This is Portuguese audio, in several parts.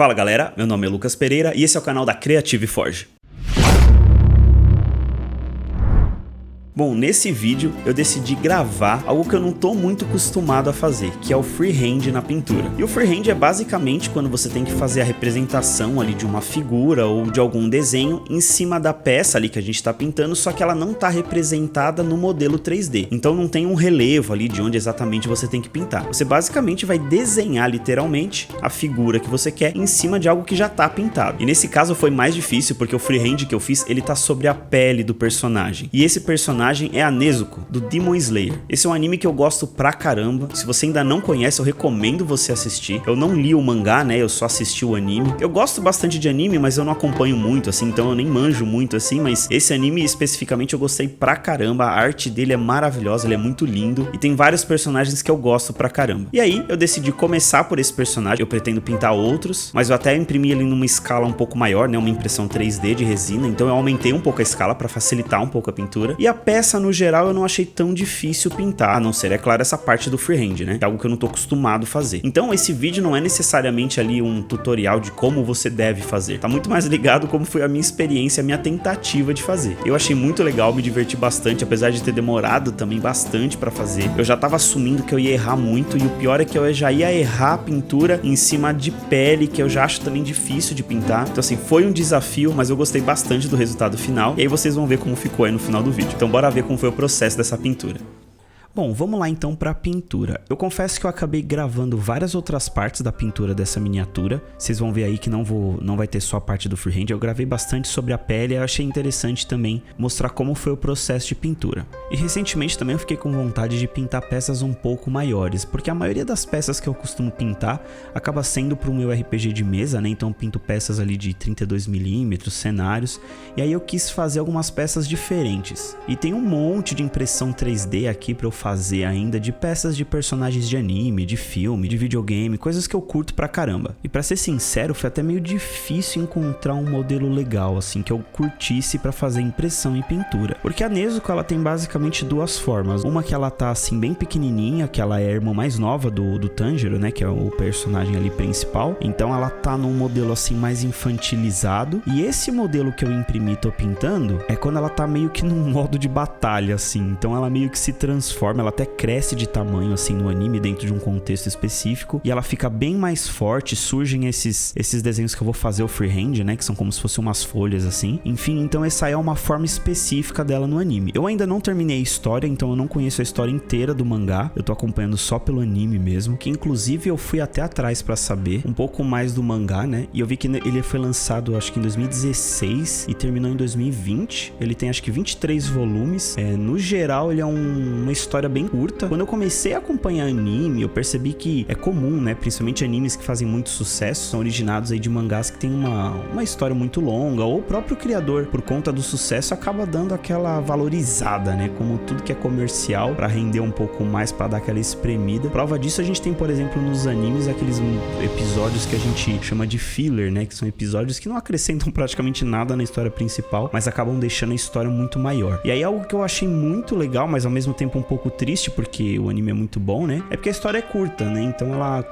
Fala galera, meu nome é Lucas Pereira e esse é o canal da Creative Forge. Bom, nesse vídeo eu decidi gravar algo que eu não tô muito acostumado a fazer, que é o freehand na pintura. E o freehand é basicamente quando você tem que fazer a representação ali de uma figura ou de algum desenho em cima da peça ali que a gente tá pintando, só que ela não tá representada no modelo 3D. Então não tem um relevo ali de onde exatamente você tem que pintar. Você basicamente vai desenhar literalmente a figura que você quer em cima de algo que já tá pintado. E nesse caso foi mais difícil porque o freehand que eu fiz, ele tá sobre a pele do personagem. E esse personagem é a Nezuko, do Demon Slayer. Esse é um anime que eu gosto pra caramba. Se você ainda não conhece, eu recomendo você assistir. Eu não li o mangá, né? Eu só assisti o anime. Eu gosto bastante de anime, mas eu não acompanho muito, assim, então eu nem manjo muito, assim, mas esse anime especificamente eu gostei pra caramba. A arte dele é maravilhosa, ele é muito lindo e tem vários personagens que eu gosto pra caramba. E aí, eu decidi começar por esse personagem. Eu pretendo pintar outros, mas eu até imprimi ele numa escala um pouco maior, né? Uma impressão 3D de resina, então eu aumentei um pouco a escala pra facilitar um pouco a pintura. E a peça, no geral, eu não achei tão difícil pintar, a não ser, é claro, essa parte do freehand, né? É algo que eu não tô acostumado a fazer. Então, esse vídeo não é necessariamente ali um tutorial de como você deve fazer. Tá muito mais ligado como foi a minha experiência, a minha tentativa de fazer. Eu achei muito legal, me diverti bastante, apesar de ter demorado também bastante pra fazer. Eu já tava assumindo que eu ia errar muito, e o pior é que eu já ia errar a pintura em cima de pele, que eu já acho também difícil de pintar. Então, assim, foi um desafio, mas eu gostei bastante do resultado final. E aí vocês vão ver como ficou aí no final do vídeo. Então, bora ver como foi o processo dessa pintura. Bom, vamos lá então para a pintura. Eu confesso que eu acabei gravando várias outras partes da pintura dessa miniatura. Vocês vão ver aí que não vai ter só a parte do freehand. Eu gravei bastante sobre a pele e eu achei interessante também mostrar como foi o processo de pintura. E recentemente também eu fiquei com vontade de pintar peças um pouco maiores, porque a maioria das peças que eu costumo pintar acaba sendo para o meu RPG de mesa, né? Então eu pinto peças ali de 32mm, cenários, e aí eu quis fazer algumas peças diferentes. E tem um monte de impressão 3D aqui para eu fazer ainda de peças de personagens de anime, de filme, de videogame, coisas que eu curto pra caramba. E pra ser sincero, foi até meio difícil encontrar um modelo legal, assim, que eu curtisse pra fazer impressão e pintura. Porque a Nezuko, ela tem basicamente duas formas. Uma que ela tá, assim, bem pequenininha, que ela é a irmã mais nova do Tanjiro, né, que é o personagem ali principal. Então ela tá num modelo, assim, mais infantilizado. E esse modelo que eu imprimi e tô pintando é quando ela tá meio que num modo de batalha, assim. Então ela meio que se transforma, ela até cresce de tamanho assim no anime dentro de um contexto específico e ela fica bem mais forte, surgem esses desenhos que eu vou fazer o freehand, né, que são como se fossem umas folhas assim. Enfim, então essa aí é uma forma específica dela no anime. Eu ainda não terminei a história, então eu não conheço a história inteira do mangá. Eu tô acompanhando só pelo anime mesmo, que inclusive eu fui até atrás pra saber um pouco mais do mangá, né? E eu vi que ele foi lançado acho que em 2016 e terminou em 2020. Ele tem acho que 23 volumes. No geral ele é uma história bem curta. Quando eu comecei a acompanhar anime, eu percebi que é comum, né, principalmente animes que fazem muito sucesso, são originados aí de mangás que tem uma história muito longa, ou o próprio criador, por conta do sucesso, acaba dando aquela valorizada, né, como tudo que é comercial, pra render um pouco mais, pra dar aquela espremida. Prova disso a gente tem, por exemplo, nos animes, aqueles episódios que a gente chama de filler, né, que são episódios que não acrescentam praticamente nada na história principal, mas acabam deixando a história muito maior. E aí algo que eu achei muito legal, mas ao mesmo tempo um pouco triste, porque o anime é muito bom, né? É porque a história é curta, né? Então ela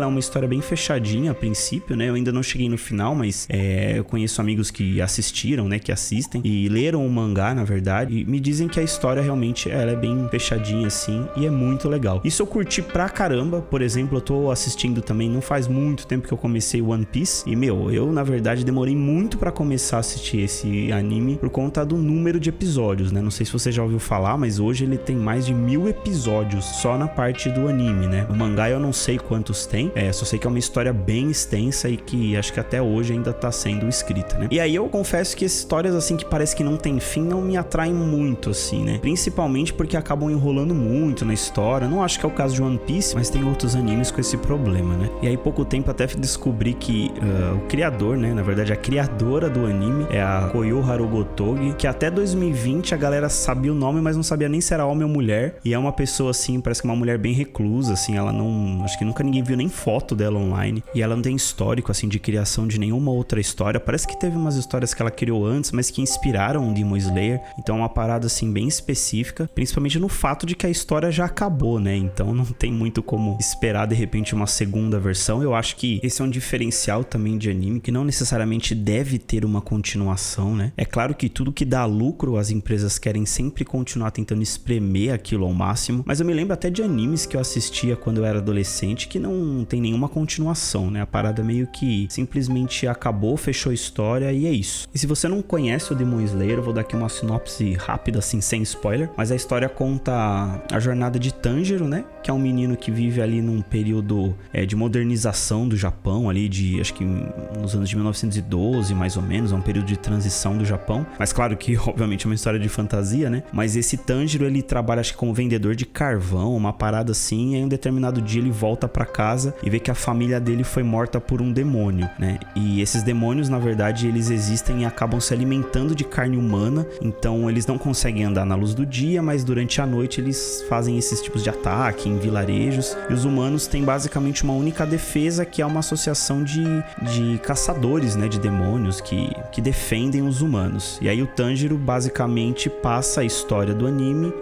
é uma história bem fechadinha a princípio, né? Eu ainda não cheguei no final, mas eu conheço amigos que assistiram, né? Que assistem e leram o mangá, na verdade, e me dizem que a história realmente ela é bem fechadinha assim e é muito legal. Isso eu curti pra caramba. Por exemplo, eu tô assistindo também, não faz muito tempo que eu comecei One Piece e, eu na verdade demorei muito pra começar a assistir esse anime por conta do número de episódios, né? Não sei se você já ouviu falar, mas hoje ele tem mais de 1000 episódios só na parte do anime, né? O mangá eu não sei quantos tem, só sei que é uma história bem extensa e que acho que até hoje ainda tá sendo escrita, né? E aí eu confesso que histórias assim que parece que não tem fim não me atraem muito, assim, né? Principalmente porque acabam enrolando muito na história. Não acho que é o caso de One Piece, mas tem outros animes com esse problema, né? E aí pouco tempo até descobri que o criador, né? Na verdade a criadora do anime é a Koyo Harugotogi, que até 2020 a galera sabia o nome, mas não sabia nem se era homem ou mulher. mulher, e é uma pessoa assim, parece que uma mulher bem reclusa, assim, ela não, acho que nunca ninguém viu nem foto dela online, e ela não tem histórico assim de criação de nenhuma outra história. Parece que teve umas histórias que ela criou antes, mas que inspiraram o Demon Slayer, então é uma parada assim bem específica, principalmente no fato de que a história já acabou, né? Então não tem muito como esperar de repente uma segunda versão. Eu acho que esse é um diferencial também de anime, que não necessariamente deve ter uma continuação, né? É claro que tudo que dá lucro, as empresas querem sempre continuar tentando espremer aquilo ao máximo, mas eu me lembro até de animes que eu assistia quando eu era adolescente que não tem nenhuma continuação, né? A parada meio que simplesmente acabou, fechou a história e é isso. E se você não conhece o Demon Slayer, eu vou dar aqui uma sinopse rápida assim, sem spoiler, mas a história conta a jornada de Tanjiro, né? Que é um menino que vive ali num período de modernização do Japão, ali de, acho que nos anos de 1912, mais ou menos, é um período de transição do Japão, mas claro que obviamente é uma história de fantasia, né? Mas esse Tanjiro, ele trabalha acho que como vendedor de carvão, uma parada assim, e aí um determinado dia ele volta pra casa e vê que a família dele foi morta por um demônio, né? E esses demônios, na verdade, eles existem e acabam se alimentando de carne humana, então eles não conseguem andar na luz do dia, mas durante a noite eles fazem esses tipos de ataque em vilarejos, e os humanos têm basicamente uma única defesa, que é uma associação de caçadores, né, de demônios que defendem os humanos. E aí o Tanjiro basicamente passa a história do anime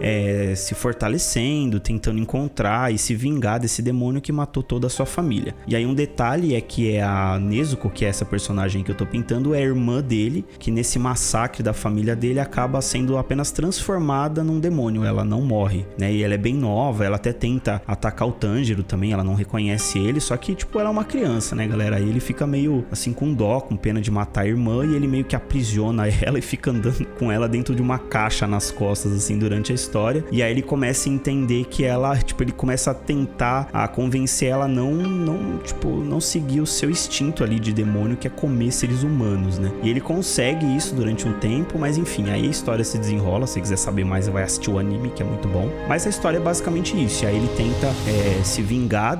se fortalecendo, tentando encontrar e se vingar desse demônio que matou toda a sua família. E aí um detalhe é que a Nezuko, que é essa personagem que eu tô pintando, é a irmã dele, que nesse massacre da família dele acaba sendo apenas transformada num demônio, ela não morre, né? E ela é bem nova, ela até tenta atacar o Tanjiro também, ela não reconhece ele, só que tipo, ela é uma criança, né, galera? Aí ele fica meio assim com dó, com pena de matar a irmã, e ele meio que aprisiona ela e fica andando com ela dentro de uma caixa nas costas assim durante a história. E aí ele começa a entender que ela, tipo, ele começa a tentar convencer ela não seguir o seu instinto ali de demônio, que é comer seres humanos, né? E ele consegue isso durante um tempo, mas enfim, aí a história se desenrola. Se você quiser saber mais, você vai assistir o anime, que é muito bom. Mas a história é basicamente isso. E aí ele tenta se vingar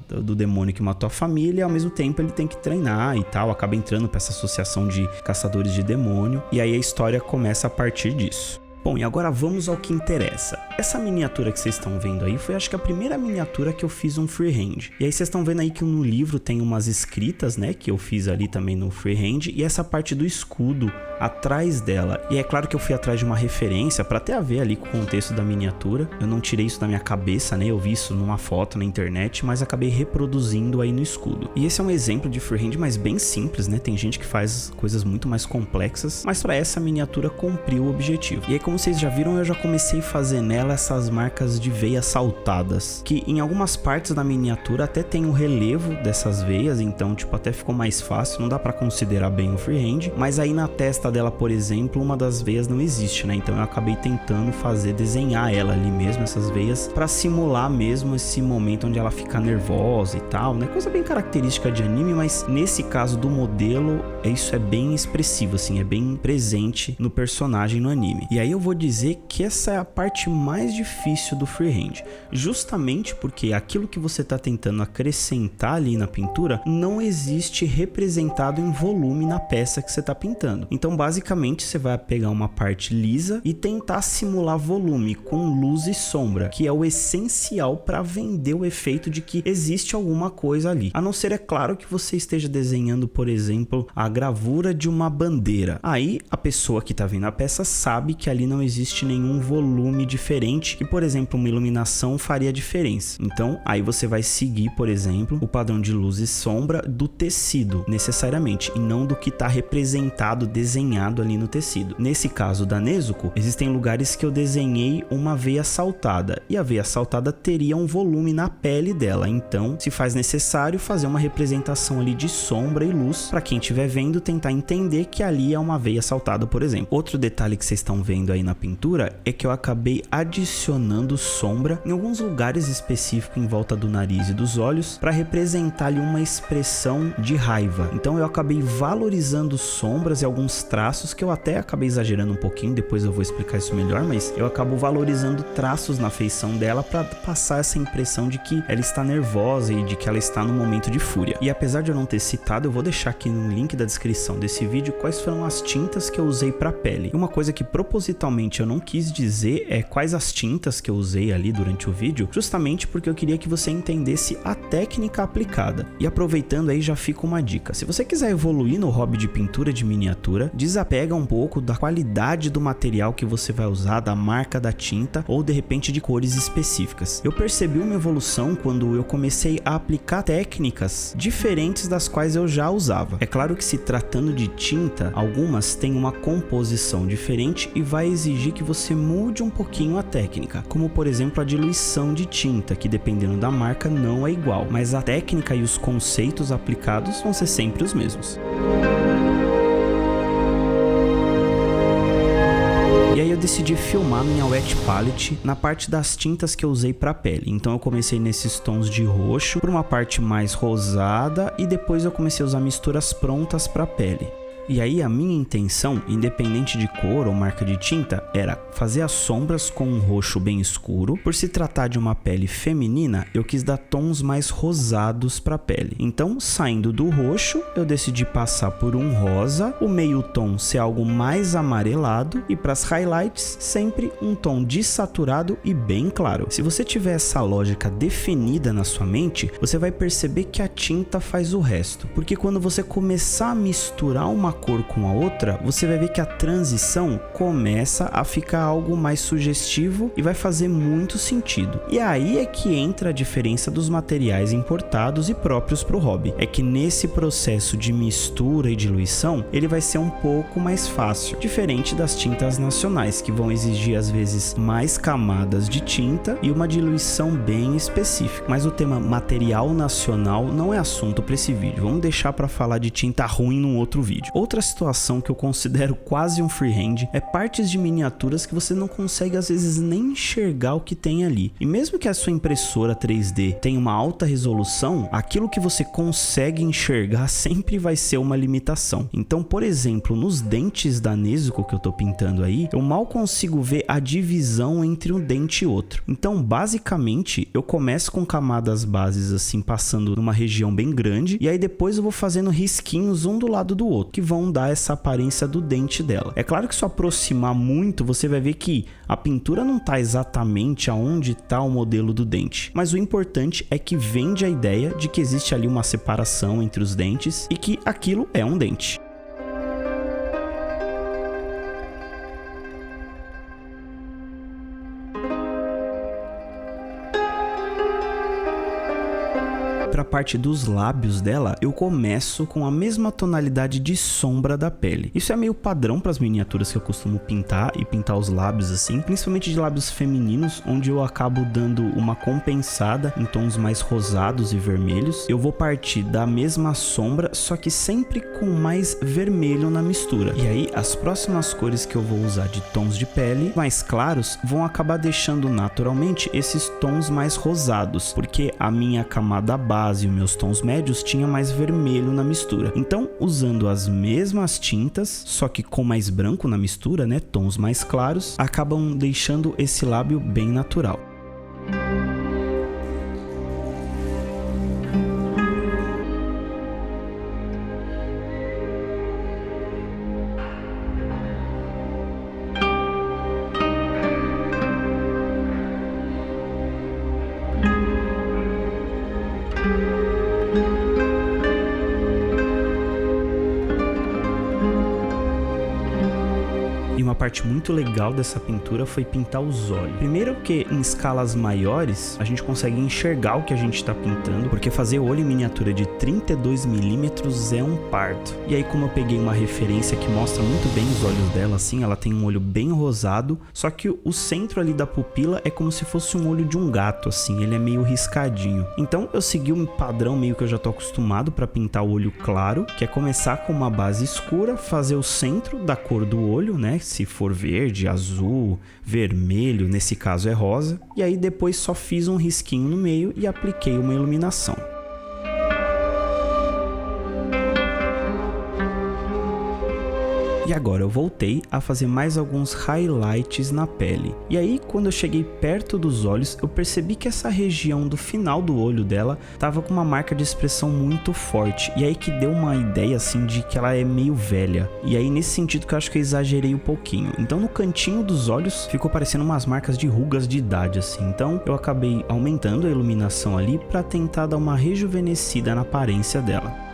do demônio que matou a família, e ao mesmo tempo ele tem que treinar e tal, acaba entrando pra essa associação de caçadores de demônio, e aí a história começa a partir disso. Bom, e agora vamos ao que interessa. Essa miniatura que vocês estão vendo aí foi, acho que a primeira miniatura que eu fiz um freehand. E aí vocês estão vendo aí que no livro tem umas escritas, né, que eu fiz ali também no freehand, e essa parte do escudo atrás dela. E é claro que eu fui atrás de uma referência para ter a ver ali com o contexto da miniatura. Eu não tirei isso da minha cabeça, né? Eu vi isso numa foto na internet, mas acabei reproduzindo aí no escudo. E esse é um exemplo de freehand, mas bem simples, né? Tem gente que faz coisas muito mais complexas, mas para essa miniatura cumpriu o objetivo. E aí, como vocês já viram, eu já comecei a fazer nela essas marcas de veias saltadas, que em algumas partes da miniatura até tem o relevo dessas veias, então tipo, até ficou mais fácil, não dá para considerar bem o freehand, mas aí na testa dela, por exemplo, uma das veias não existe, né? Então eu acabei tentando desenhar ela ali mesmo, essas veias, para simular mesmo esse momento onde ela fica nervosa e tal, né? Coisa bem característica de anime, mas nesse caso do modelo, isso é bem expressivo, assim, é bem presente no personagem no anime. E aí eu vou dizer que essa é a parte mais difícil do freehand, justamente porque aquilo que você tá tentando acrescentar ali na pintura não existe representado em volume na peça que você tá pintando. Então basicamente você vai pegar uma parte lisa e tentar simular volume com luz e sombra, que é o essencial para vender o efeito de que existe alguma coisa ali. A não ser, é claro, que você esteja desenhando, por exemplo, a gravura de uma bandeira. Aí a pessoa que tá vendo a peça sabe que ali não existe nenhum volume diferente, que, por exemplo, uma iluminação faria diferença. Então aí você vai seguir, por exemplo, o padrão de luz e sombra do tecido, necessariamente, e não do que tá representado, desenhado ali no tecido. Nesse caso da Nezuko, existem lugares que eu desenhei uma veia saltada, e a veia saltada teria um volume na pele dela, então se faz necessário fazer uma representação ali de sombra e luz, para quem estiver vendo tentar entender que ali é uma veia saltada, por exemplo. Outro detalhe que vocês estão vendo aí na pintura é que eu acabei adicionando sombra em alguns lugares específicos em volta do nariz e dos olhos, para representar ali uma expressão de raiva. Então eu acabei valorizando sombras e alguns traços, que eu até acabei exagerando um pouquinho, depois eu vou explicar isso melhor, mas eu acabo valorizando traços na feição dela para passar essa impressão de que ela está nervosa e de que ela está no momento de fúria. E apesar de eu não ter citado, eu vou deixar aqui no link da descrição desse vídeo quais foram as tintas que eu usei para pele. E uma coisa que propositalmente eu não quis dizer é quais as tintas que eu usei ali durante o vídeo, justamente porque eu queria que você entendesse a técnica aplicada. E aproveitando aí já fica uma dica: se você quiser evoluir no hobby de pintura de miniatura, desapega um pouco da qualidade do material que você vai usar, da marca da tinta ou de repente de cores específicas. Eu percebi uma evolução quando eu comecei a aplicar técnicas diferentes das quais eu já usava. É claro que se tratando de tinta, algumas têm uma composição diferente e vai exigir que você mude um pouquinho a técnica, como por exemplo a diluição de tinta, que dependendo da marca não é igual, mas a técnica e os conceitos aplicados vão ser sempre os mesmos. E aí eu decidi filmar minha wet palette na parte das tintas que eu usei para pele. Então eu comecei nesses tons de roxo, por uma parte mais rosada, e depois eu comecei a usar misturas prontas para pele. E aí a minha intenção, independente de cor ou marca de tinta, era fazer as sombras com um roxo bem escuro. Por se tratar de uma pele feminina, eu quis dar tons mais rosados para a pele. Então, saindo do roxo, eu decidi passar por um rosa, o meio tom ser algo mais amarelado e para as highlights, sempre um tom desaturado e bem claro. Se você tiver essa lógica definida na sua mente, você vai perceber que a tinta faz o resto. Porque quando você começar a misturar uma cor com a outra, você vai ver que a transição começa a ficar algo mais sugestivo e vai fazer muito sentido. E aí é que entra a diferença dos materiais importados e próprios para o hobby. É que nesse processo de mistura e diluição, ele vai ser um pouco mais fácil, diferente das tintas nacionais, que vão exigir às vezes mais camadas de tinta e uma diluição bem específica. Mas o tema material nacional não é assunto para esse vídeo. Vamos deixar para falar de tinta ruim num outro vídeo. Outra situação que eu considero quase um freehand é partes de miniaturas que você não consegue às vezes nem enxergar o que tem ali. E mesmo que a sua impressora 3D tenha uma alta resolução, aquilo que você consegue enxergar sempre vai ser uma limitação. Então, por exemplo, nos dentes da Nezuko que eu tô pintando aí, eu mal consigo ver a divisão entre um dente e outro. Então, basicamente, eu começo com camadas bases assim, passando numa região bem grande, e aí depois eu vou fazendo risquinhos um do lado do outro, que vão dar essa aparência do dente dela. É claro que se eu aproximar muito, você vai ver que a pintura não está exatamente aonde está o modelo do dente, mas o importante é que vende a ideia de que existe ali uma separação entre os dentes e que aquilo é um dente. Para a parte dos lábios dela, eu começo com a mesma tonalidade de sombra da pele. Isso é meio padrão para as miniaturas que eu costumo pintar e pintar os lábios assim, principalmente de lábios femininos, onde eu acabo dando uma compensada em tons mais rosados e vermelhos. Eu vou partir da mesma sombra, só que sempre com mais vermelho na mistura. E aí, as próximas cores que eu vou usar de tons de pele mais claros vão acabar deixando naturalmente esses tons mais rosados, porque a minha camada base e os meus tons médios tinha mais vermelho na mistura. Então, usando as mesmas tintas, só que com mais branco na mistura, né, tons mais claros, acabam deixando esse lábio bem natural. E uma parte muito legal dessa pintura foi pintar os olhos. Primeiro que em escalas maiores a gente consegue enxergar o que a gente está pintando, porque fazer olho em miniatura de 32 milímetros é um parto. E aí, como eu peguei uma referência que mostra muito bem os olhos dela, assim, ela tem um olho bem rosado, só que o centro ali da pupila é como se fosse um olho de um gato, assim, ele é meio riscadinho. Então eu segui um padrão meio que eu já tô acostumado para pintar o olho claro, que é começar com uma base escura, fazer o centro da cor do olho, né? Se for verde, azul, vermelho, nesse caso é rosa. E aí depois só fiz um risquinho no meio e apliquei uma iluminação. E agora eu voltei a fazer mais alguns highlights na pele. E aí quando eu cheguei perto dos olhos, eu percebi que essa região do final do olho dela tava com uma marca de expressão muito forte. E aí que deu uma ideia assim de que ela é meio velha. E aí nesse sentido que eu acho que eu exagerei um pouquinho. Então no cantinho dos olhos ficou parecendo umas marcas de rugas de idade assim. Então eu acabei aumentando a iluminação ali para tentar dar uma rejuvenescida na aparência dela.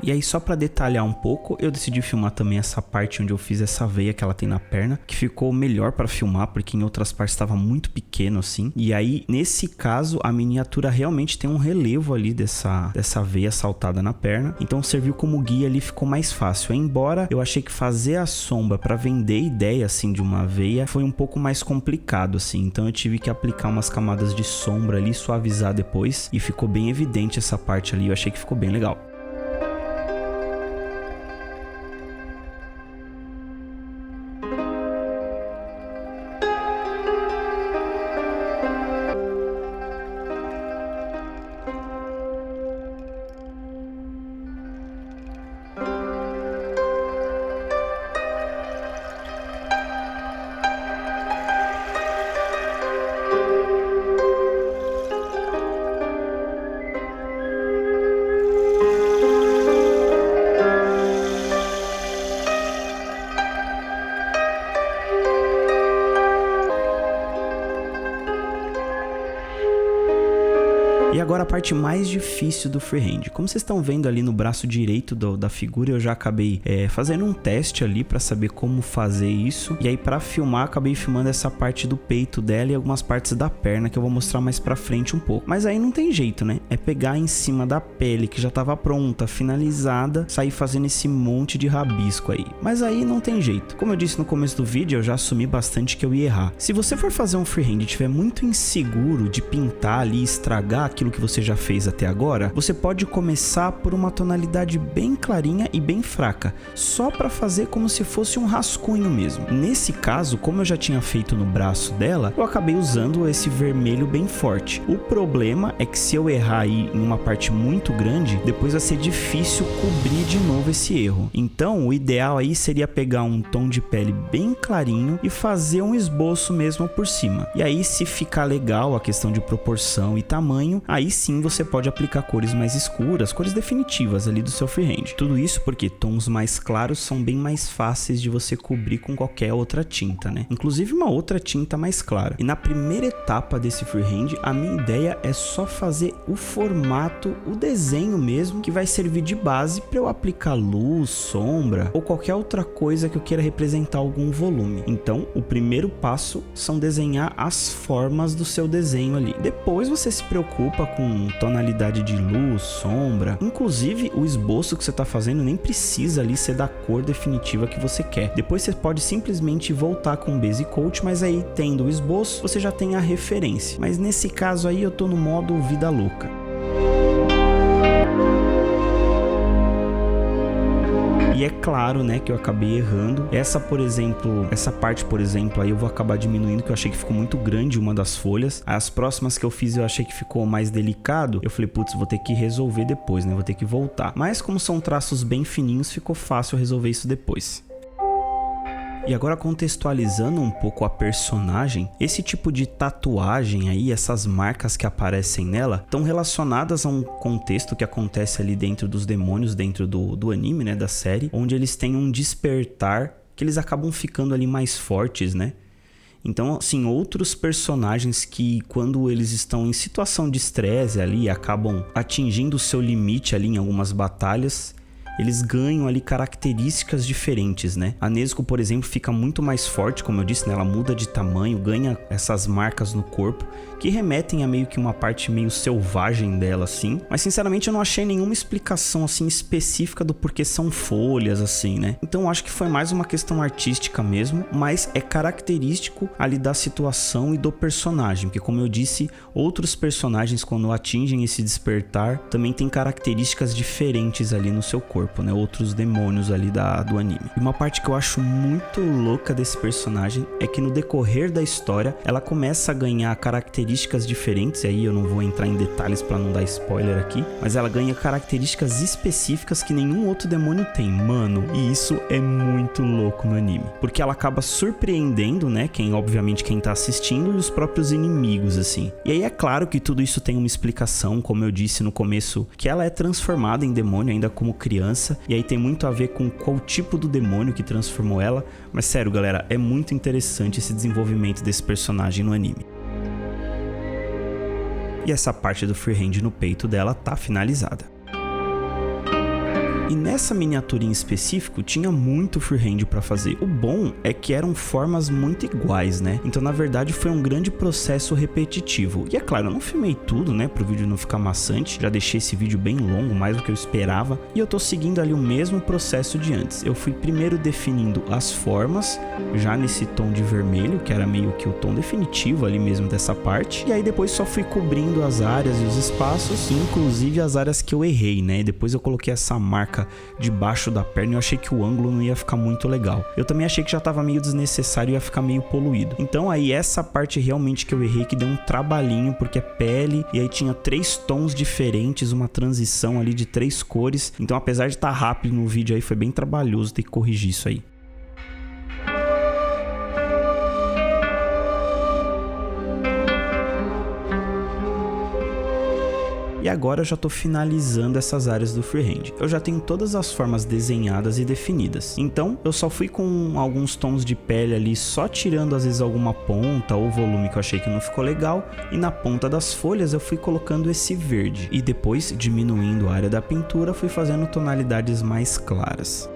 E aí só pra detalhar um pouco, eu decidi filmar também essa parte onde eu fiz essa veia que ela tem na perna, que ficou melhor pra filmar, porque em outras partes estava muito pequeno assim. E aí, nesse caso, a miniatura realmente tem um relevo ali dessa veia saltada na perna, então serviu como guia ali, ficou mais fácil. Embora eu achei que fazer a sombra pra vender ideia assim de uma veia foi um pouco mais complicado assim, então eu tive que aplicar umas camadas de sombra ali, suavizar depois, e ficou bem evidente essa parte ali, eu achei que ficou bem legal. E agora a parte mais difícil do freehand. Como vocês estão vendo ali no braço direito da figura, eu já acabei fazendo um teste ali para saber como fazer isso. E aí para filmar, acabei filmando essa parte do peito dela e algumas partes da perna que eu vou mostrar mais pra frente um pouco. Mas aí não tem jeito, né? É pegar em cima da pele que já tava pronta, finalizada, sair fazendo esse monte de rabisco aí. Mas aí não tem jeito. Como eu disse no começo do vídeo, eu já assumi bastante que eu ia errar. Se você for fazer um freehand e estiver muito inseguro de pintar ali e estragar aquilo que você já fez até agora, você pode começar por uma tonalidade bem clarinha e bem fraca, só para fazer como se fosse um rascunho mesmo. Nesse caso, como eu já tinha feito no braço dela, eu acabei usando esse vermelho bem forte. O problema é que se eu errar aí em uma parte muito grande, depois vai ser difícil cobrir de novo esse erro. Então, o ideal aí seria pegar um tom de pele bem clarinho e fazer um esboço mesmo por cima. E aí, se ficar legal a questão de proporção e tamanho, aí sim você pode aplicar cores mais escuras, cores definitivas ali do seu freehand. Tudo isso porque tons mais claros são bem mais fáceis de você cobrir com qualquer outra tinta, né? Inclusive uma outra tinta mais clara. E na primeira etapa desse freehand, a minha ideia é só fazer o formato, o desenho mesmo, que vai servir de base para eu aplicar luz, sombra ou qualquer outra coisa que eu queira representar algum volume. Então, o primeiro passo são desenhar as formas do seu desenho ali. Depois você se preocupa com tonalidade de luz, sombra. Inclusive, o esboço que você está fazendo nem precisa ali ser da cor definitiva que você quer. Depois você pode simplesmente voltar com o Base Coat, mas aí tendo o esboço, você já tem a referência. Mas nesse caso aí eu tô no modo vida louca. E é claro, né, que eu acabei errando. Essa parte, por exemplo, aí eu vou acabar diminuindo, que eu achei que ficou muito grande uma das folhas. As próximas que eu fiz eu achei que ficou mais delicado. Eu falei, putz, vou ter que resolver depois, né, vou ter que voltar. Mas como são traços bem fininhos, ficou fácil resolver isso depois. E agora contextualizando um pouco a personagem, esse tipo de tatuagem aí, essas marcas que aparecem nela, estão relacionadas a um contexto que acontece ali dentro dos demônios, dentro do anime, né, da série, onde eles têm um despertar, que eles acabam ficando ali mais fortes, né? Então, assim, outros personagens que quando eles estão em situação de estresse ali, acabam atingindo o seu limite ali em algumas batalhas, eles ganham ali características diferentes, né? A Nezuko, por exemplo, fica muito mais forte, como eu disse, né? Ela muda de tamanho, ganha essas marcas no corpo, que remetem a meio que uma parte meio selvagem dela, assim. Mas, sinceramente, eu não achei nenhuma explicação, assim, específica do porquê são folhas, assim, né? Então, eu acho que foi mais uma questão artística mesmo, mas é característico ali da situação e do personagem, porque, como eu disse, outros personagens, quando atingem esse despertar, também tem características diferentes ali no seu corpo, né? Outros demônios ali do anime. E uma parte que eu acho muito louca desse personagem é que no decorrer da história, ela começa a ganhar características diferentes, e aí eu não vou entrar em detalhes para não dar spoiler aqui, mas ela ganha características específicas que nenhum outro demônio tem, mano, e isso é muito louco no anime, porque ela acaba surpreendendo, né, obviamente quem tá assistindo e os próprios inimigos, assim. E aí é claro que tudo isso tem uma explicação, como eu disse no começo, que ela é transformada em demônio ainda como criança, e aí tem muito a ver com qual tipo do demônio que transformou ela, mas sério, galera, é muito interessante esse desenvolvimento desse personagem no anime. E essa parte do freehand no peito dela tá finalizada. E nessa miniatura em específico tinha muito freehand para fazer. O bom é que eram formas muito iguais, né? Então na verdade foi um grande processo repetitivo. E é claro, eu não filmei tudo, né, pro vídeo não ficar maçante. Já deixei esse vídeo bem longo, mais do que eu esperava. E eu tô seguindo ali o mesmo processo de antes. Eu fui primeiro definindo as formas, já nesse tom de vermelho, que era meio que o tom definitivo ali mesmo dessa parte. E aí depois só fui cobrindo as áreas e os espaços, inclusive as áreas que eu errei, né? E depois eu coloquei essa marca debaixo da perna e eu achei que o ângulo não ia ficar muito legal. Eu também achei que já tava meio desnecessário e ia ficar meio poluído. Então aí essa parte realmente que eu errei, que deu um trabalhinho, porque é pele e aí tinha 3 tons diferentes, uma transição ali de 3 cores. Então apesar de estar rápido no vídeo aí, foi bem trabalhoso ter que corrigir isso aí. E agora eu já tô finalizando essas áreas do freehand. Eu já tenho todas as formas desenhadas e definidas. Então eu só fui com alguns tons de pele ali, só tirando às vezes alguma ponta ou volume que eu achei que não ficou legal. E na ponta das folhas eu fui colocando esse verde. E depois, diminuindo a área da pintura, fui fazendo tonalidades mais claras.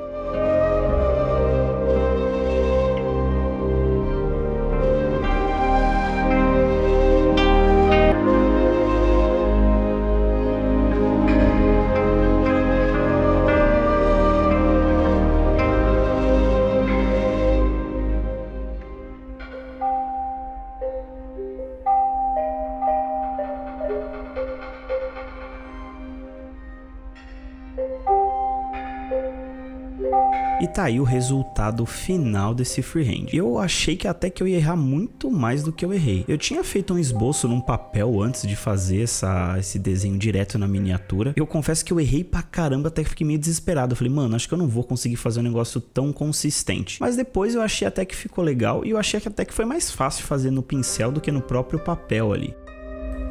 E tá aí o resultado final desse freehand. Eu achei que até que eu ia errar muito mais do que eu errei. Eu tinha feito um esboço num papel antes de fazer esse desenho direto na miniatura. Eu confesso que eu errei pra caramba, até que fiquei meio desesperado. Eu falei, mano, acho que eu não vou conseguir fazer um negócio tão consistente. Mas depois eu achei até que ficou legal e eu achei que até que foi mais fácil fazer no pincel do que no próprio papel ali.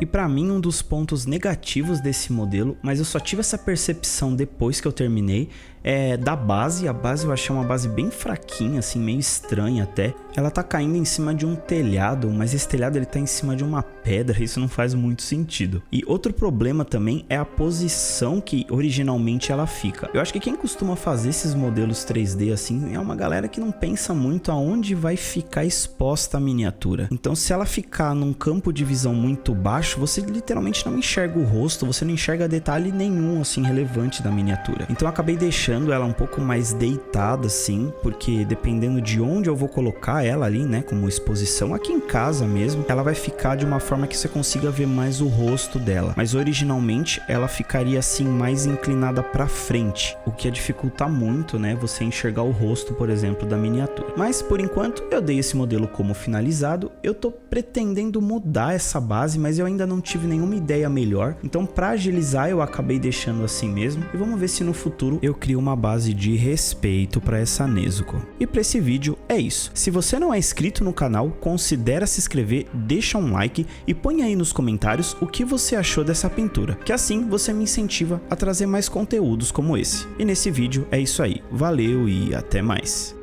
E pra mim um dos pontos negativos desse modelo, mas eu só tive essa percepção depois que eu terminei, é da base. A base eu achei uma base bem fraquinha, assim, meio estranha até. Ela tá caindo em cima de um telhado, mas esse telhado ele tá em cima de uma pedra, isso não faz muito sentido. E outro problema também é a posição que originalmente ela fica. Eu acho que quem costuma fazer esses modelos 3D assim é uma galera que não pensa muito aonde vai ficar exposta a miniatura. Então se ela ficar num campo de visão muito baixo, você literalmente não enxerga o rosto, você não enxerga detalhe nenhum assim relevante da miniatura. Então eu acabei deixando ela um pouco mais deitada assim, porque dependendo de onde eu vou colocar ela ali, né, como exposição aqui em casa mesmo, ela vai ficar de uma forma que você consiga ver mais o rosto dela. Mas originalmente ela ficaria assim mais inclinada para frente, o que ia dificultar muito, né, você enxergar o rosto, por exemplo, da miniatura. Mas por enquanto eu dei esse modelo como finalizado. Eu tô pretendendo mudar essa base, mas eu ainda não tive nenhuma ideia melhor. Então para agilizar eu acabei deixando assim mesmo e vamos ver se no futuro eu crio uma base de respeito para essa Nezuko. E para esse vídeo é isso. Se você não é inscrito no canal, considere se inscrever, deixa um like e põe aí nos comentários o que você achou dessa pintura, que assim você me incentiva a trazer mais conteúdos como esse. E nesse vídeo é isso aí. Valeu e até mais.